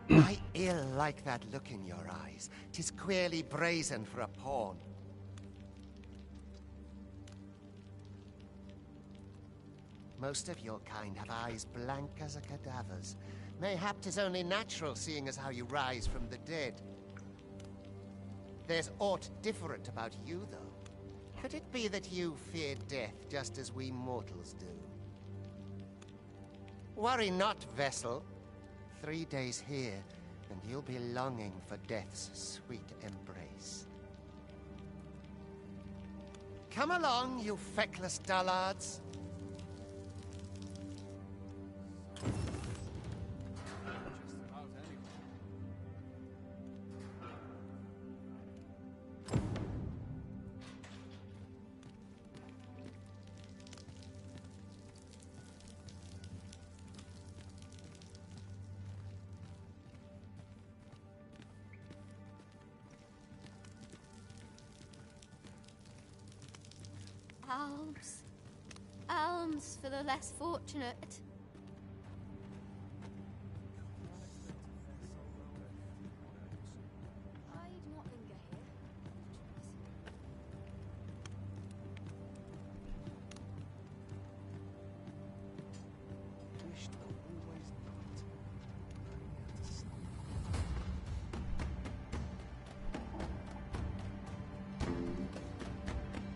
I ill like that look in your eyes. 'Tis queerly brazen for a pawn. Most of your kind have eyes blank as a cadaver's. Mayhap 'tis only natural, seeing as how you rise from the dead. There's aught different about you, though. Could it be that you fear death just as we mortals do? Worry not, vessel. 3 days here, and you'll be longing for death's sweet embrace. Come along, you feckless dullards. Alms. Alms for the less fortunate. I'd not linger here.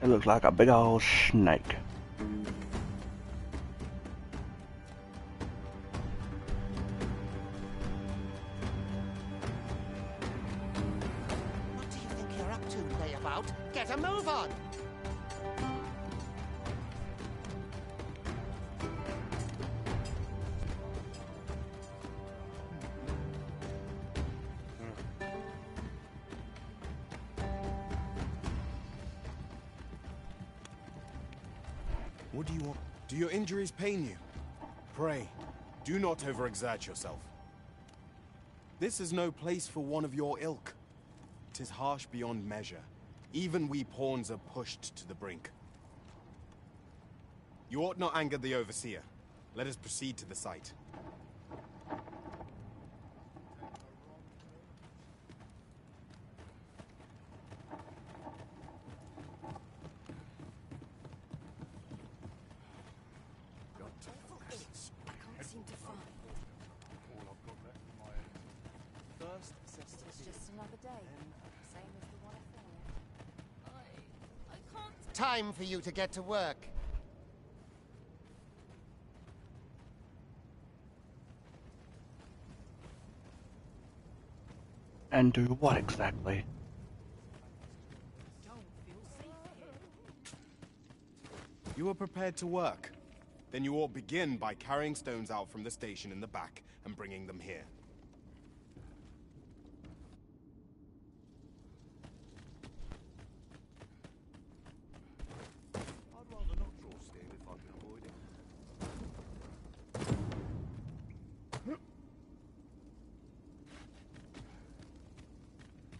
It looks like a big old snake. What do you think you're up to, layabout? Get a move on! What do you want? Do your injuries pain you? Pray, do not overexert yourself. This is no place for one of your ilk. 'Tis harsh beyond measure. Even we pawns are pushed to the brink. You ought not anger the overseer. Let us proceed to the site. Time for you to get to work. And do what exactly? You are prepared to work. Then you ought begin by carrying stones out from the station in the back and bringing them here.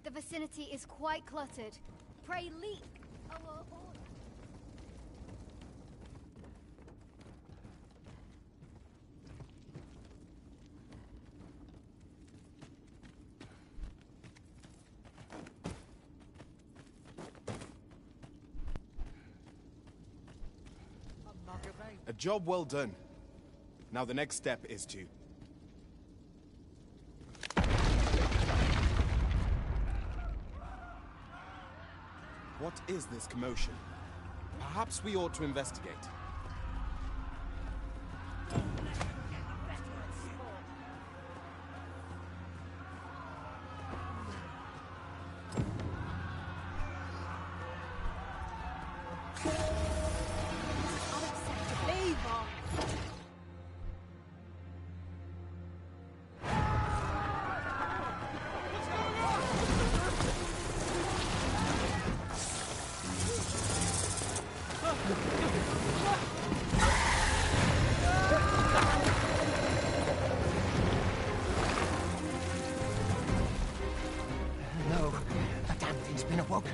The vicinity is quite cluttered. Pray leap our order. A job well done. Now the next step is to... What is this commotion? Perhaps we ought to investigate. No, the damn thing's been awoken.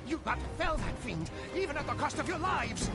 You got to fell that fiend, even at the cost of your lives!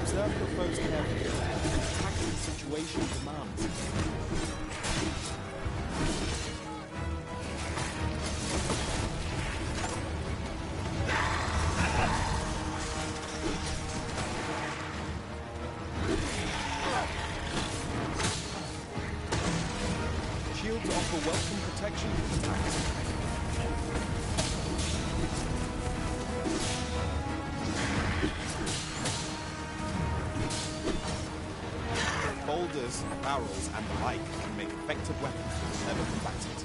Observe your foes carefully. Attack as the situation demands. Shields offer welcome protection from attacks. Boulders, barrels, and the like can make effective weapons for clever combatants.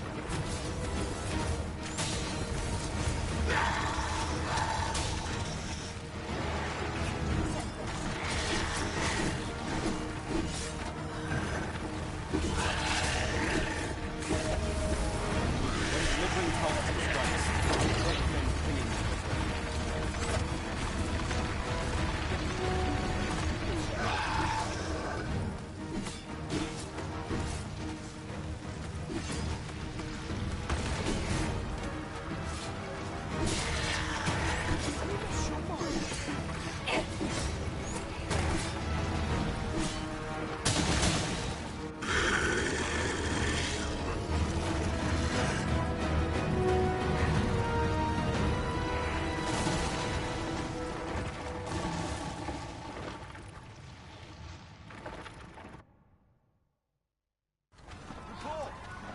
When delivering targeted strikes, I recommend clinging to the ground.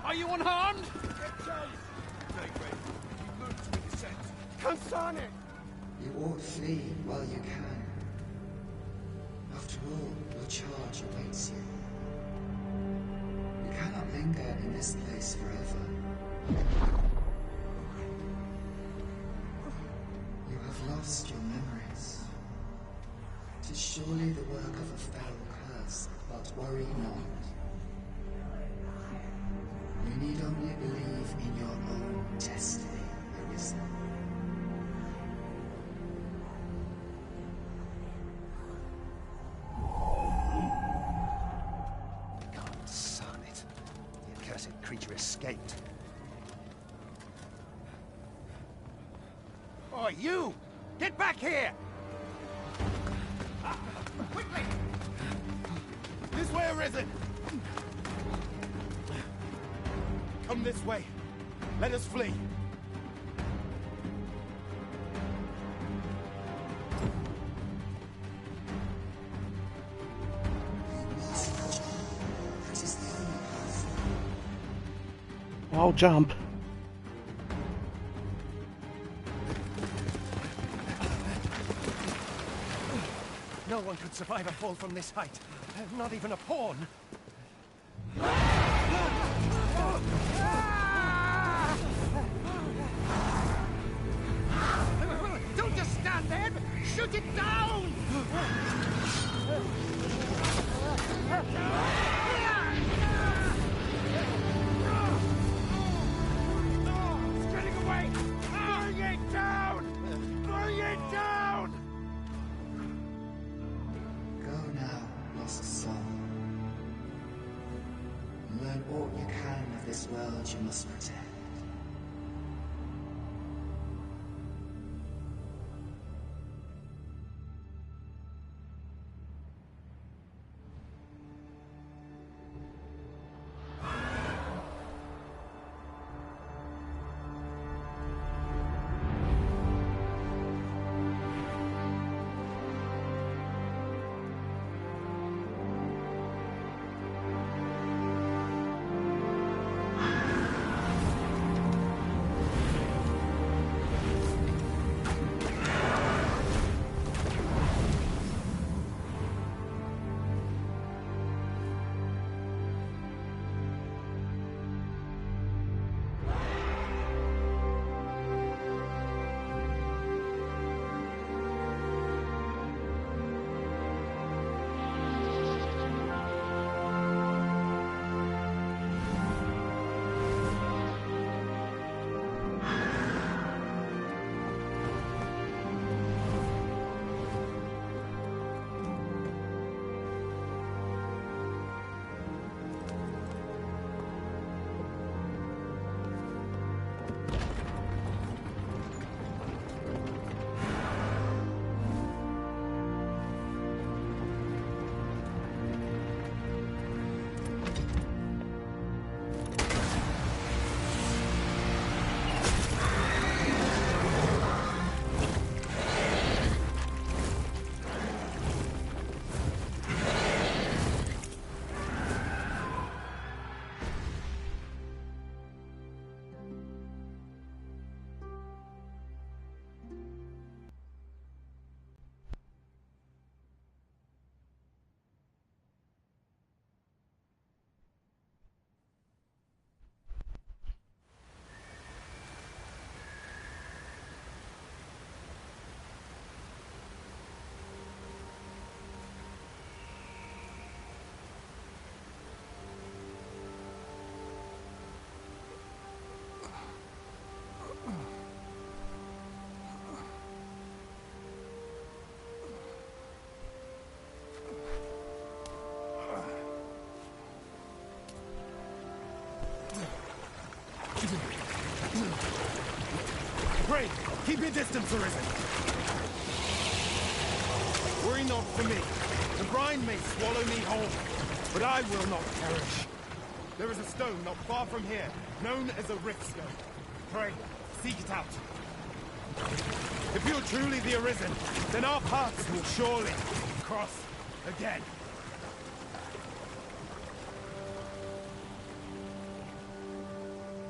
Are you unharmed? Consane! You ought flee while you can. After all, your charge awaits you. You cannot linger in this place forever. You have lost your memories. It is surely the work of a foul curse, but worry not. You need only believe in your own destiny, Arisen. God, son it. The accursed creature escaped. Oh, you! Get back here! Quickly! This way, Arisen! Come this way. Let us flee. That is the only path. I'll jump. No one could survive a fall from this height. Not even a pawn. Don't just stand there! Shoot it down! It's getting away! Bring it down! Bring it down! Go now, lost soul. Learn all you can of this world you must protect. Keep your distance, Arisen! Worry not for me. The brine may swallow me whole, but I will not perish. There is a stone not far from here, known as a rift stone. Pray, seek it out. If you're truly the Arisen, then our paths will surely cross again.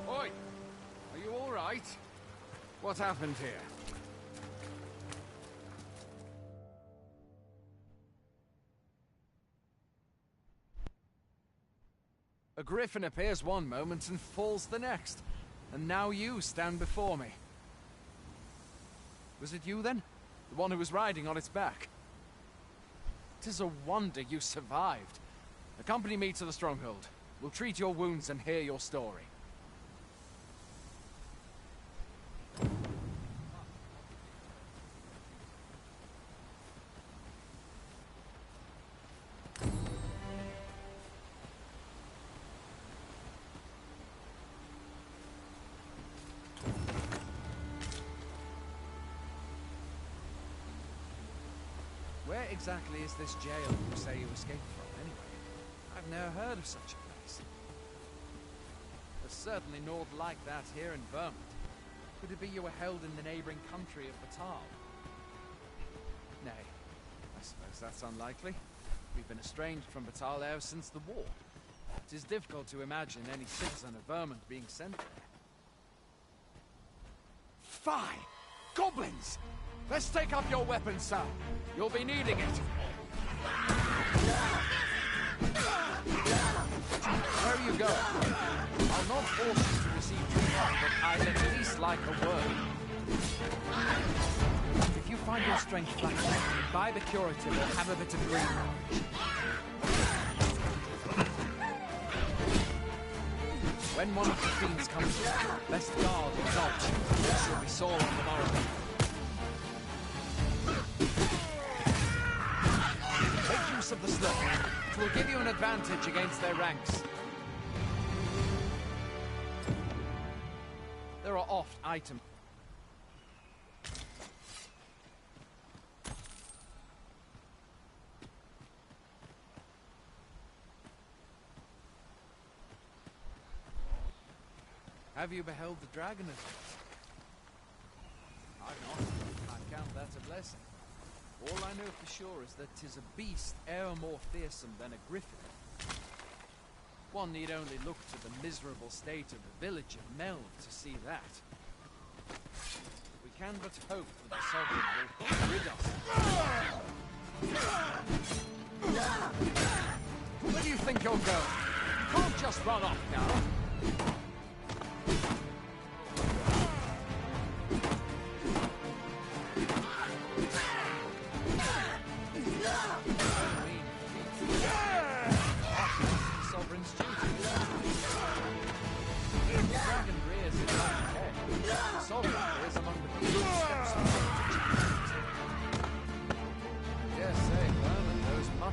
Oi! Are you all right? What happened here? A griffin appears one moment and falls the next. And now you stand before me. Was it you then? The one who was riding on its back? 'Tis a wonder you survived. Accompany me to the stronghold. We'll treat your wounds and hear your story. Where exactly is this jail you say you escaped from, anyway? I've never heard of such a place. There's certainly naught like that here in Vermont. Could it be you were held in the neighboring country of Batal? Nay, I suppose that's unlikely. We've been estranged from Batal ever since the war. It is difficult to imagine any citizen of Vermont being sent there. Fie! Goblins! Let's take up your weapons, sir. You'll be needing it. Where are you going? I'll not force you to receive treatment, but I'd at least like a word. If you find your strength flagging, buy the curative or have a bit of green knowledge. When one of the fiends comes here, best guard or dodge. It shall be sore on the morrow. Make use of the slip. It will give you an advantage against their ranks. There are oft items. Have you beheld the dragon as yet? I've not. I count that a blessing. All I know for sure is that 'tis a beast e'er more fearsome than a griffin. One need only look to the miserable state of the village of Mel to see that. We can but hope that the Sovereign will rid us. Where do you think you're going? You can't just run off now.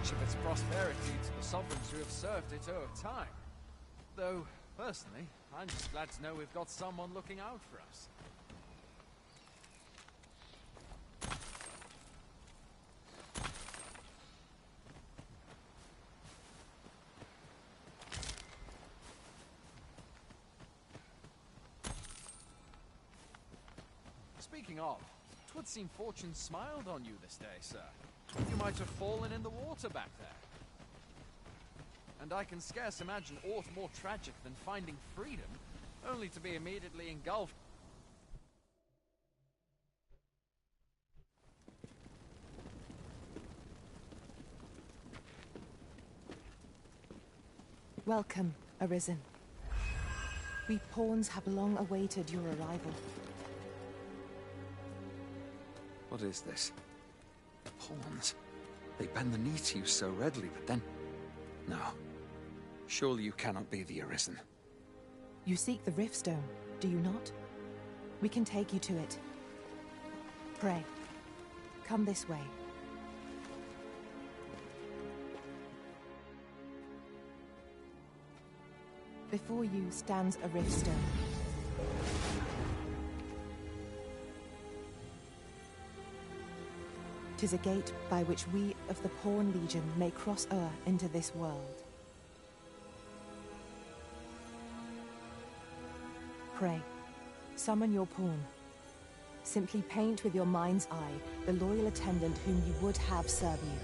Of its prosperity to the sovereigns who have served it over time. Though, personally, I'm just glad to know we've got someone looking out for us. Speaking of, 'twould seem fortune smiled on you this day, sir. You might have fallen in the water back there. And I can scarce imagine aught more tragic than finding freedom, only to be immediately engulfed. Welcome, Arisen. We pawns have long awaited your arrival. What is this? Pawns. They bend the knee to you so readily, but then... No. Surely you cannot be the Arisen. You seek the Riftstone, do you not? We can take you to it. Pray, come this way. Before you stands a Riftstone. 'Tis a gate by which we of the Pawn Legion may cross o'er into this world. Pray, summon your pawn. Simply paint with your mind's eye the loyal attendant whom you would have serve you.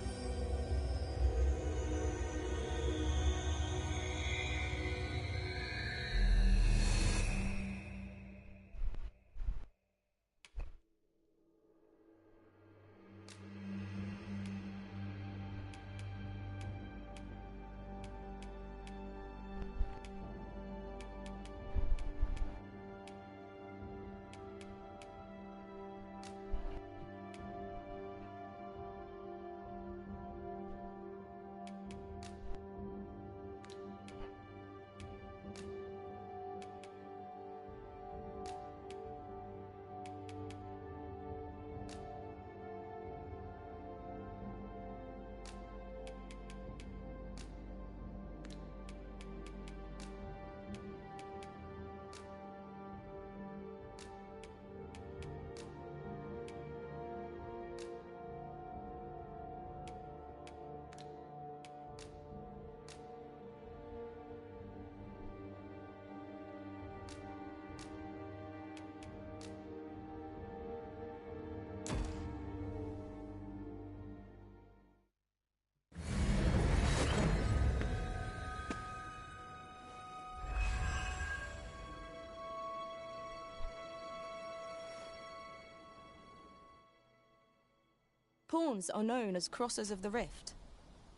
Pawns are known as Crossers of the Rift,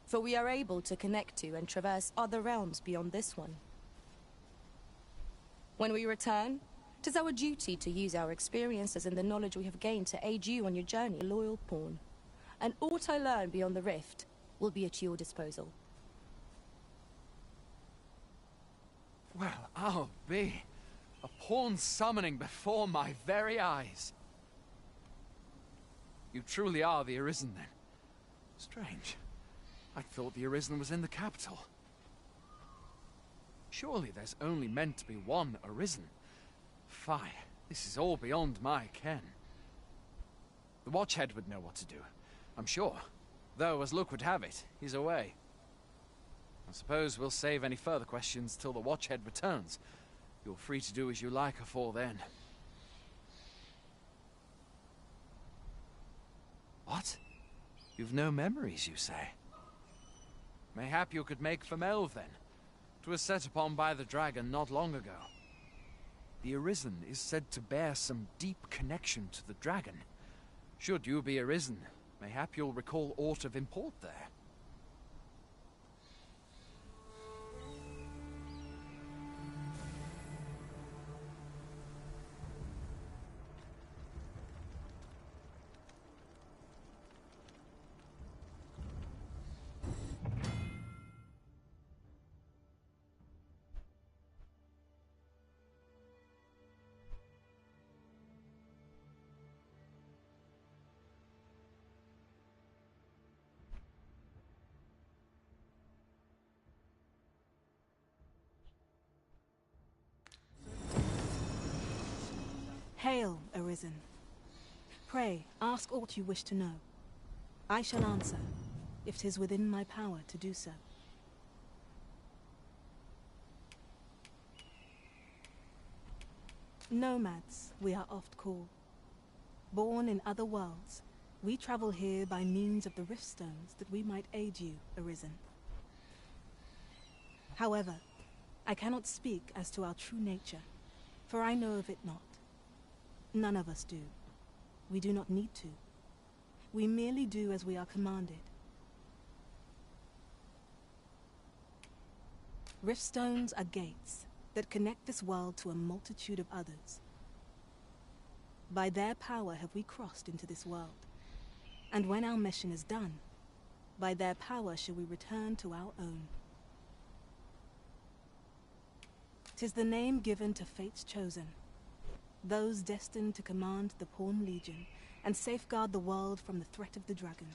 for we are able to connect to and traverse other realms beyond this one. When we return, 'tis our duty to use our experiences and the knowledge we have gained to aid you on your journey, loyal pawn. And aught I learn beyond the Rift will be at your disposal. Well, I'll be. A pawn summoning before my very eyes. You truly are the Arisen, then. Strange. I thought the Arisen was in the capital. Surely there's only meant to be one Arisen. Fie, this is all beyond my ken. The Watchhead would know what to do, I'm sure. Though, as luck would have it, he's away. I suppose we'll save any further questions till the Watchhead returns. You're free to do as you like afore then. What? You've no memories, you say? Mayhap you could make for Melve, then. 'Twas set upon by the dragon not long ago. The Arisen is said to bear some deep connection to the dragon. Should you be Arisen, mayhap you'll recall aught of import there. Hail, Arisen. Pray, ask aught you wish to know. I shall answer, if 'tis within my power to do so. Nomads, we are oft called. Born in other worlds, we travel here by means of the riftstones that we might aid you, Arisen. However, I cannot speak as to our true nature, for I know of it not. None of us do. We do not need to. We merely do as we are commanded. Riftstones are gates that connect this world to a multitude of others. By their power have we crossed into this world. And when our mission is done, by their power shall we return to our own. 'Tis the name given to fate's chosen, those destined to command the Pawn Legion and safeguard the world from the threat of the dragon.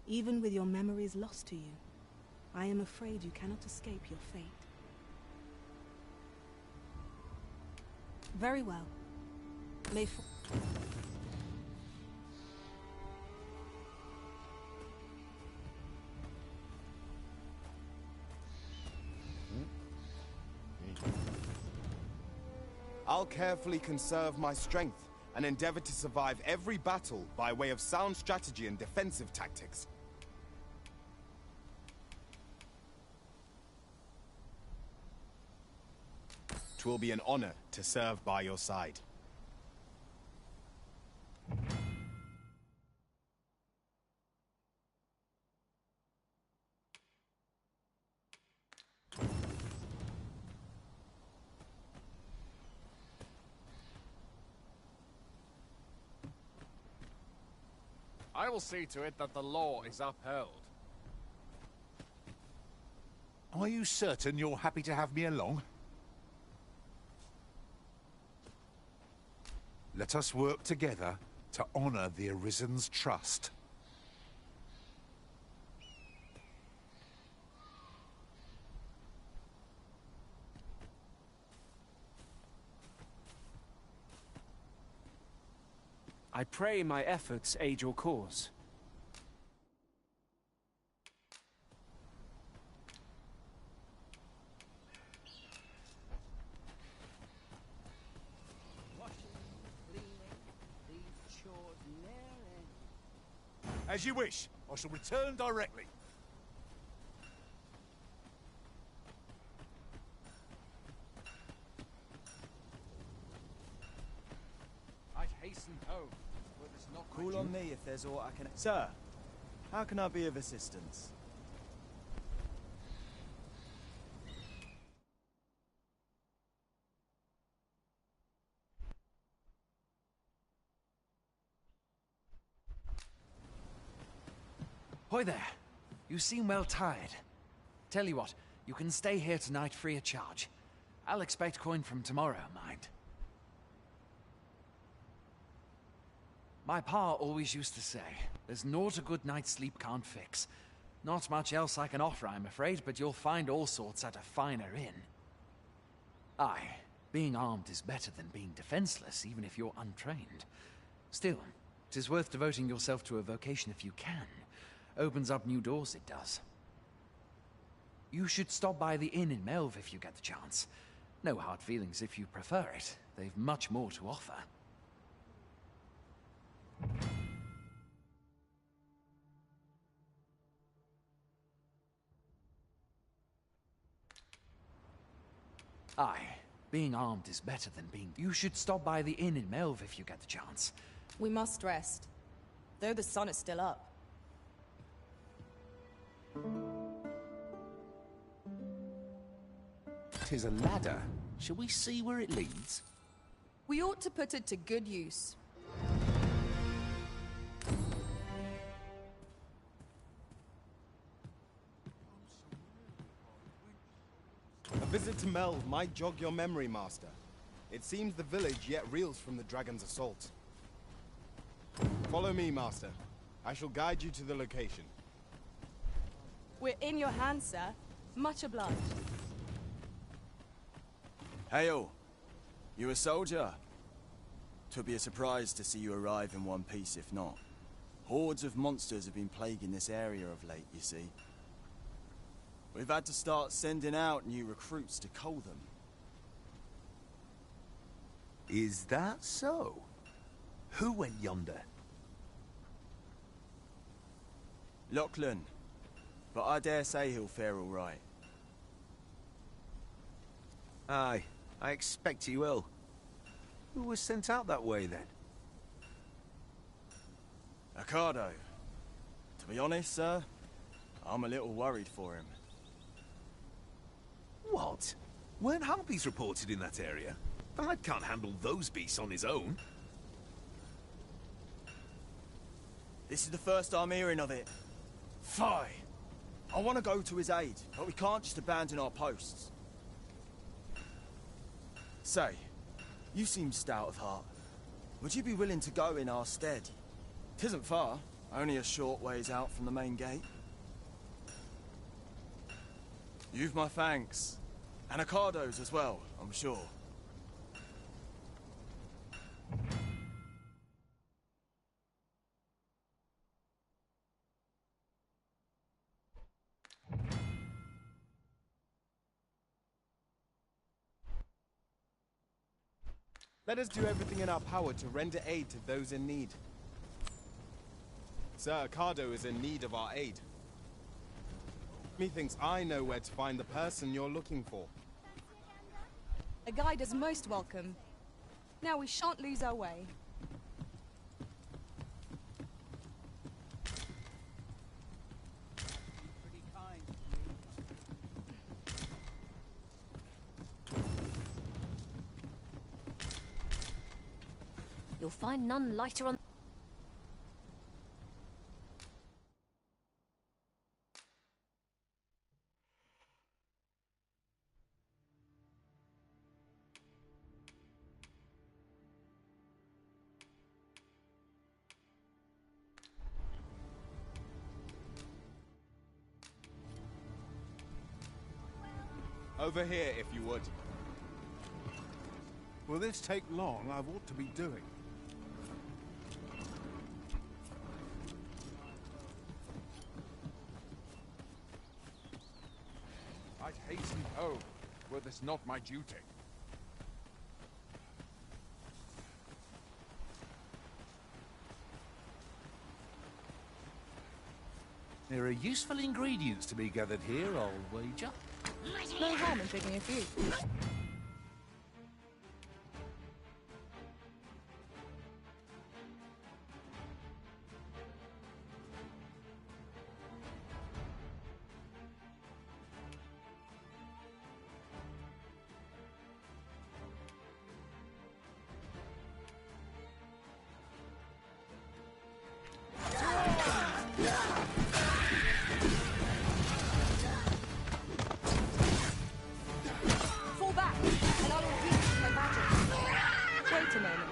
Even with your memories lost to you, I am afraid you cannot escape your fate. Very well. I'll carefully conserve my strength and endeavor to survive every battle by way of sound strategy and defensive tactics. 'Twill be an honor to serve by your side. I will see to it that the law is upheld. Are you certain you're happy to have me along? Let us work together to honor the Arisen's trust. I pray my efforts aid your cause. As you wish. I shall return directly. I'd hasten home, but it's not my Call on duty. me if there's aught I can... Sir, how can I be of assistance? Hoy there. You seem well tired. Tell you what, you can stay here tonight free of charge. I'll expect coin from tomorrow, mind. My pa always used to say, there's naught a good night's sleep can't fix. Not much else I can offer, I'm afraid, but you'll find all sorts at a finer inn. Aye, being armed is better than being defenseless, even if you're untrained. Still, 'tis worth devoting yourself to a vocation if you can. Opens up new doors, it does. You should stop by the inn in Melve if you get the chance. No hard feelings if you prefer it. They've much more to offer. Aye, being armed is better than being... You should stop by the inn in Melve if you get the chance. We must rest, though the sun is still up. 'Tis a ladder. Shall we see where it leads? We ought to put it to good use. A visit to Melve might jog your memory, Master. It seems the village yet reels from the dragon's assault. Follow me, Master. I shall guide you to the location. We're in your hands, sir. Much obliged. Hail! You a soldier? 'Twould be a surprise to see you arrive in one piece if not. Hordes of monsters have been plaguing this area of late, you see. We've had to start sending out new recruits to cull them. Is that so? Who went yonder? Lachlan. But I dare say he'll fare all right. Aye, I expect he will. Who was sent out that way, then? Ricardo. To be honest, sir, I'm a little worried for him. What? Weren't harpies reported in that area? The lad can't handle those beasts on his own. This is the first I'm hearing of it. Fie! I want to go to his aid, but we can't just abandon our posts. Say, you seem stout of heart. Would you be willing to go in our stead? 'Tisn't far, only a short ways out from the main gate. You've my thanks. And Ricardo's as well, I'm sure. Let us do everything in our power to render aid to those in need. Sir Accardo is in need of our aid. Methinks I know where to find the person you're looking for. A guide is most welcome. Now we shan't lose our way. You'll find none lighter on... Over here, if you would. Will this take long? I've ought to be doing. I'd hasten home, were this not my duty. There are useful ingredients to be gathered here, I'll wager. No harm in picking a few. Fall back, and I will repeat my magic. Wait a moment.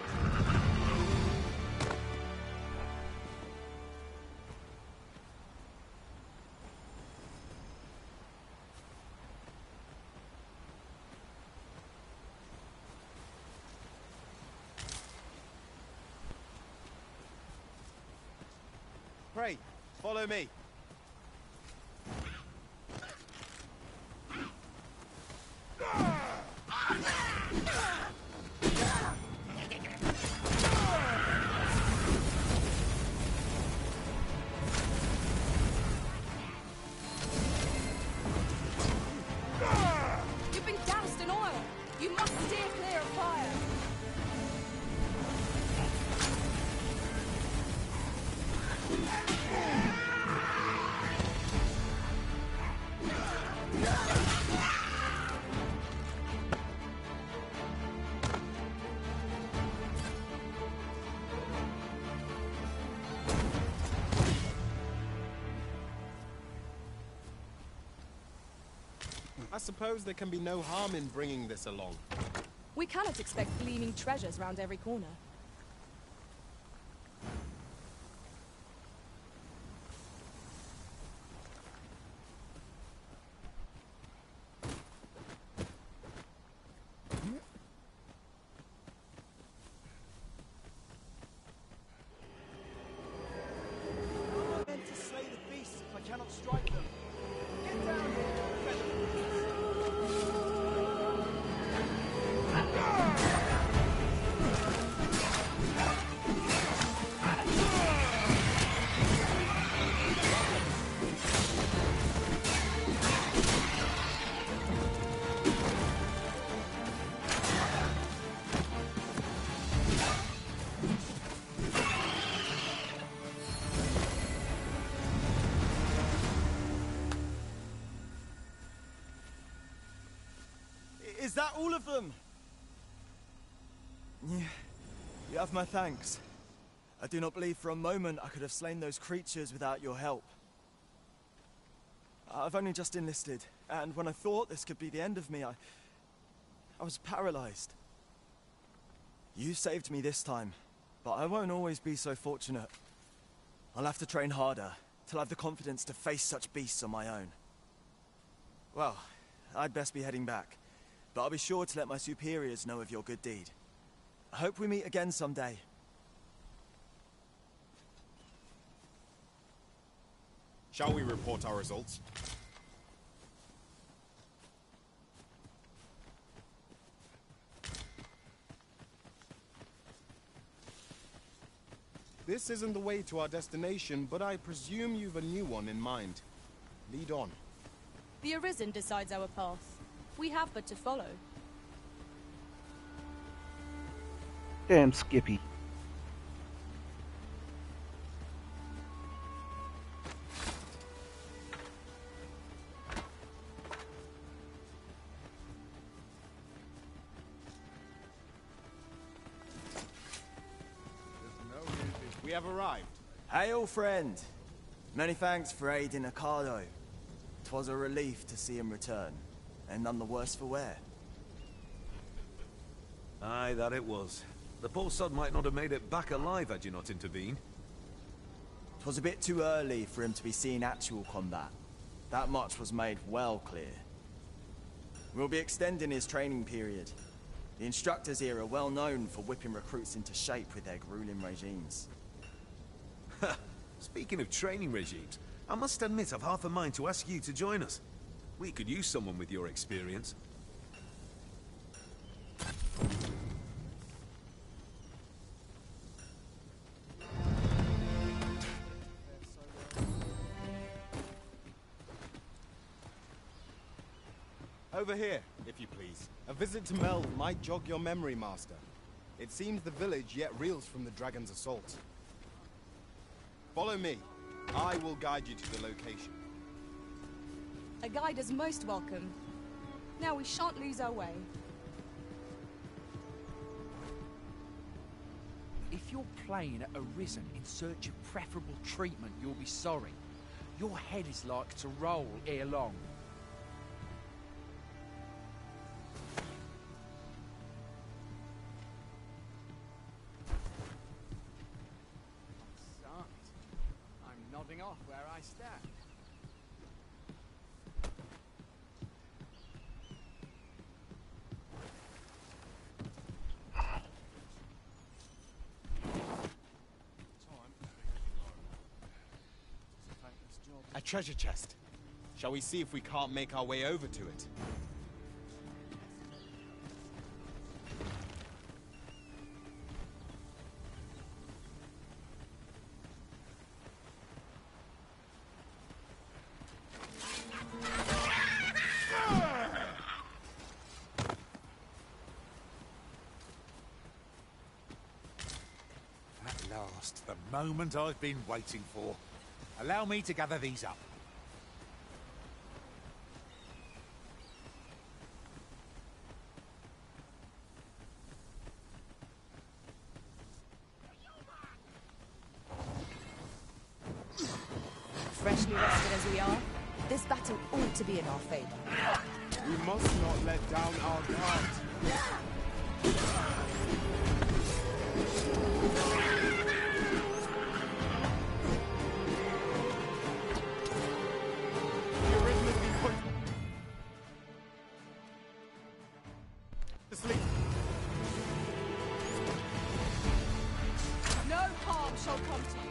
Pray, follow me. You've been doused in oil. You must steer clear of fire. I suppose there can be no harm in bringing this along. We cannot expect gleaming treasures round every corner. Meant to slay the beasts if I cannot strike them. Get down here! Is that all of them? You have my thanks. I do not believe for a moment I could have slain those creatures without your help. I've only just enlisted, and when I thought this could be the end of me, I was paralyzed. You saved me this time, but I won't always be so fortunate. I'll have to train harder, till I have the confidence to face such beasts on my own. Well, I'd best be heading back. But I'll be sure to let my superiors know of your good deed. I hope we meet again someday. Shall we report our results? This isn't the way to our destination, but I presume you've a new one in mind. Lead on. The Arisen decides our path. We have but to follow. Damn Skippy. We have arrived. Hail, friend. Many thanks for aiding Ricardo. 'Twas a relief to see him return, and none the worse for wear. Aye, that it was. The poor sod might not have made it back alive had you not intervened. 'Twas a bit too early for him to be seeing actual combat. That much was made well clear. We'll be extending his training period. The instructors here are well known for whipping recruits into shape with their grueling regimes. Speaking of training regimes, I must admit I've half a mind to ask you to join us. We could use someone with your experience. Over here, if you please. A visit to Mel might jog your memory, Master. It seems the village yet reels from the dragon's assault. Follow me. I will guide you to the location. A guide is most welcome. Now we shan't lose our way. If you're playing at Arisen in search of preferable treatment, you'll be sorry. Your head is like to roll ere long. I'm nodding off where I stand. A treasure chest. Shall we see if we can't make our way over to it? At last, the moment I've been waiting for. Allow me to gather these up. Freshly rested as we are, this battle ought to be in our favor. We must not let down our guard. No harm shall come to you.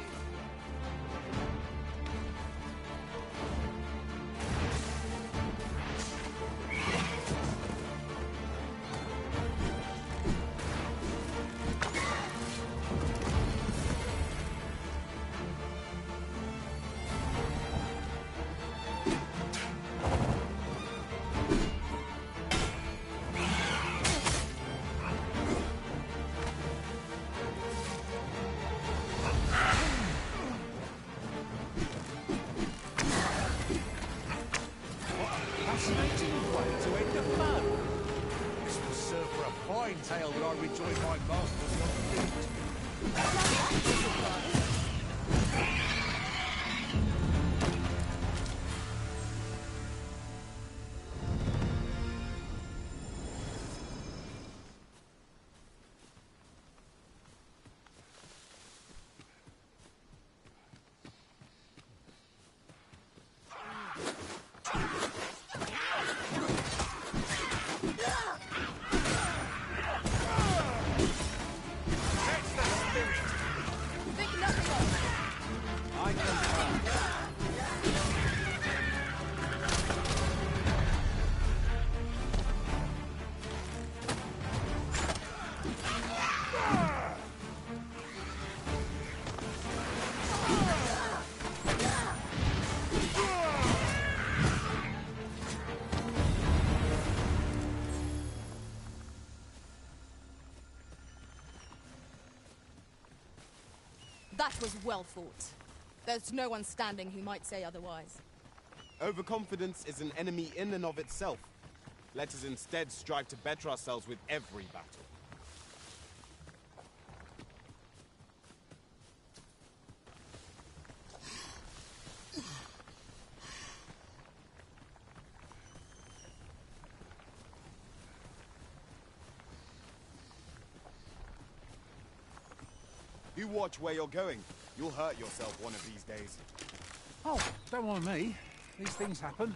Fascinating way to end a fun. This will serve for a fine tale when I rejoin my masters on the field. Think nothing was well fought. There's no one standing who might say otherwise. Overconfidence is an enemy in and of itself. Let us instead strive to better ourselves with every battle. You watch where you're going. You'll hurt yourself one of these days. Oh, don't mind me. These things happen.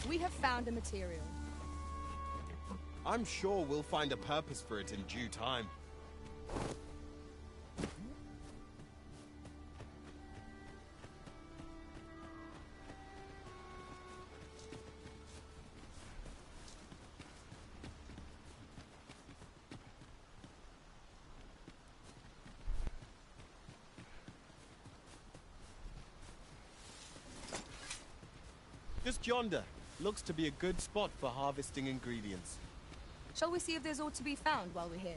We have found a material. I'm sure we'll find a purpose for it in due time. Just yonder. Looks to be a good spot for harvesting ingredients. Shall we see if there's aught to be found while we're here?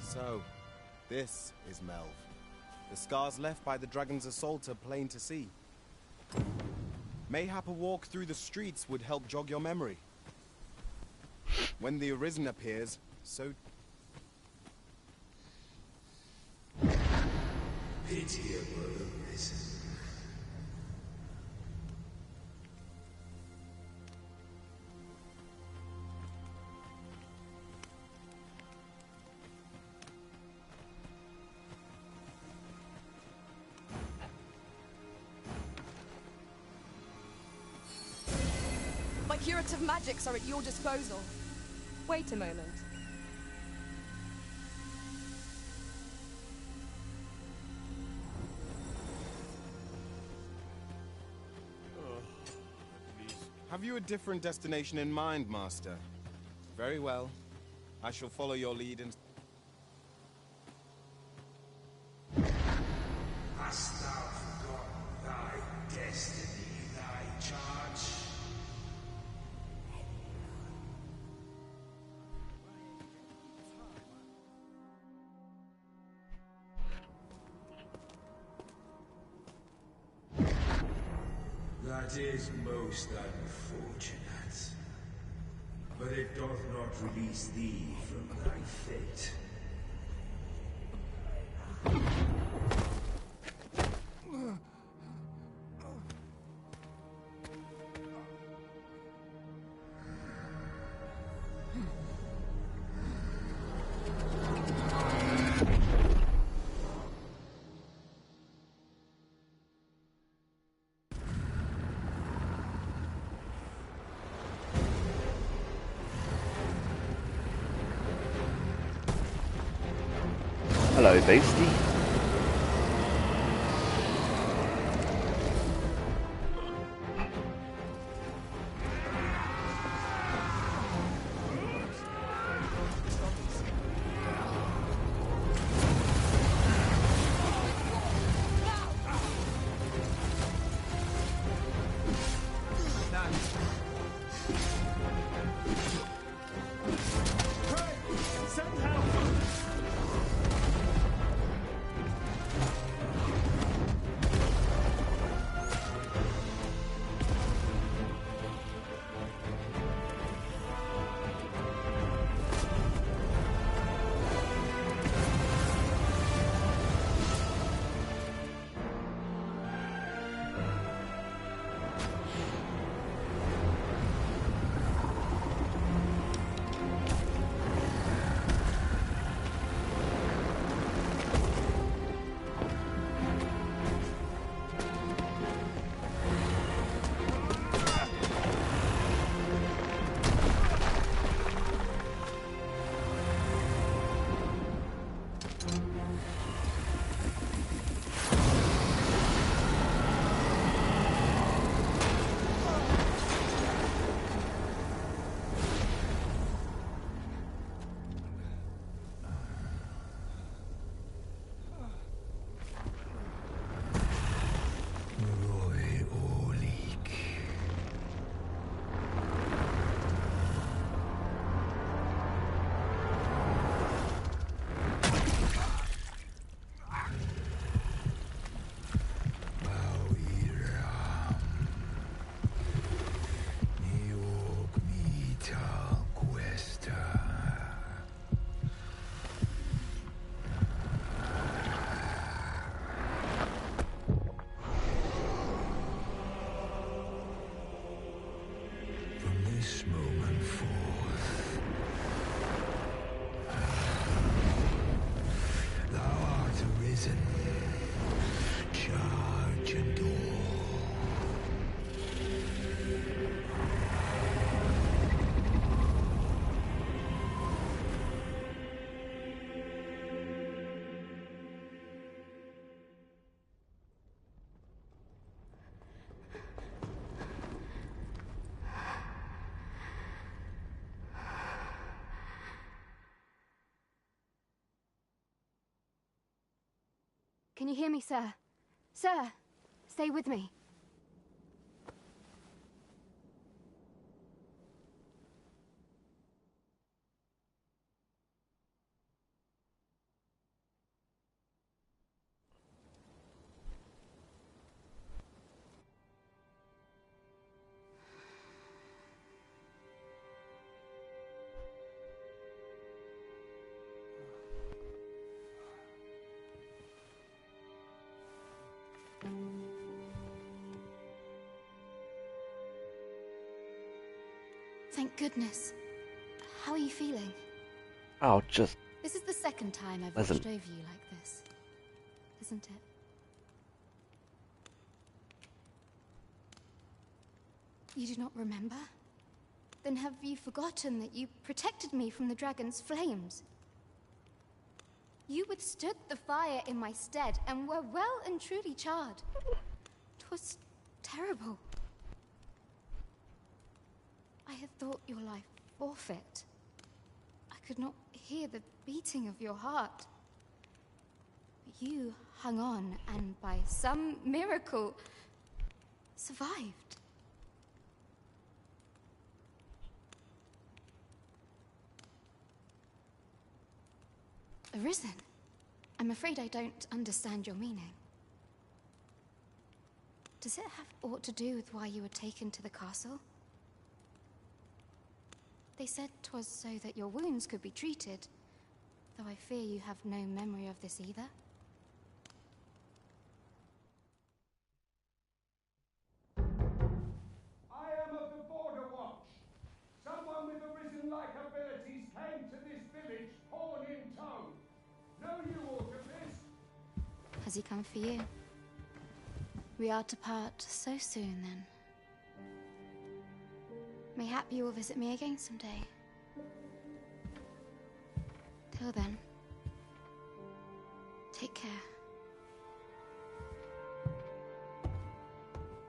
So, this is Melv. The scars left by the dragon's assault are plain to see. Mayhap a walk through the streets would help jog your memory. When the Arisen appears, so... Pitiable Arisen. My curative magics are at your disposal. Wait a moment. Have you a different destination in mind, Master? Very well. I shall follow your lead and... Hast thou forgotten thy destiny, thy charge? That is most unfortunate. But it doth not release thee from thy fate. Hello, Beastie. Can you hear me, sir? Sir, stay with me. Thank goodness. How are you feeling? Oh, just... This is the second time I've Listen. watched over you like this, isn't it? You do not remember? Then have you forgotten that you protected me from the dragon's flames? You withstood the fire in my stead and were well and truly charred. 'Twas terrible. I had thought your life forfeit. I could not hear the beating of your heart. But you hung on and by some miracle survived. Arisen? I'm afraid I don't understand your meaning. Does it have aught to do with why you were taken to the castle? They said 'twas so that your wounds could be treated, though I fear you have no memory of this either. I am of the Border Watch. Someone with Arisen-like abilities came to this village, horn in tow. Know you aught of this? Has he come for you? We are to part so soon, then. Mayhap you will visit me again someday. Till then, take care.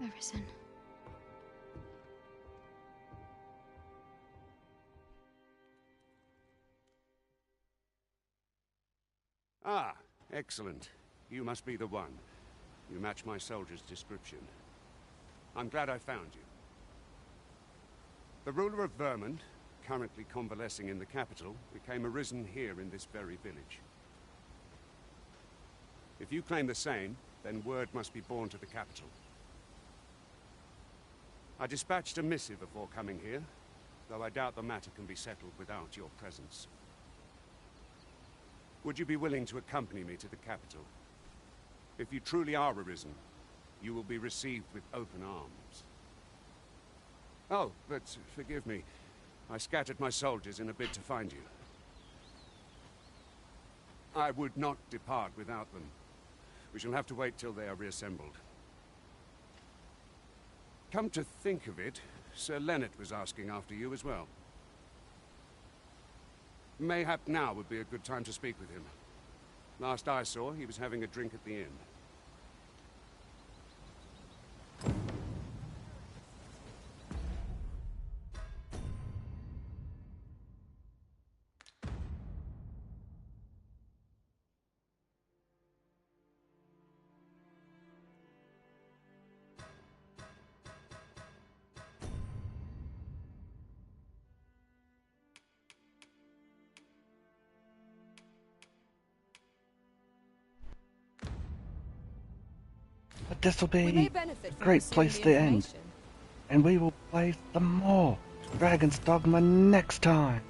Arisen. Ah, excellent. You must be the one. You match my soldier's description. I'm glad I found you. The ruler of Vermont, currently convalescing in the capital, became arisen here in this very village. If you claim the same, then word must be borne to the capital. I dispatched a missive before coming here, though I doubt the matter can be settled without your presence. Would you be willing to accompany me to the capital? If you truly are arisen, you will be received with open arms. Oh, but forgive me. I scattered my soldiers in a bid to find you. I would not depart without them. We shall have to wait till they are reassembled. Come to think of it, Sir Leonard was asking after you as well. Mayhap now would be a good time to speak with him. Last I saw, he was having a drink at the inn. But this will We may be benefit a from great receiving place the to end. information. And we will play some more Dragon's Dogma next time.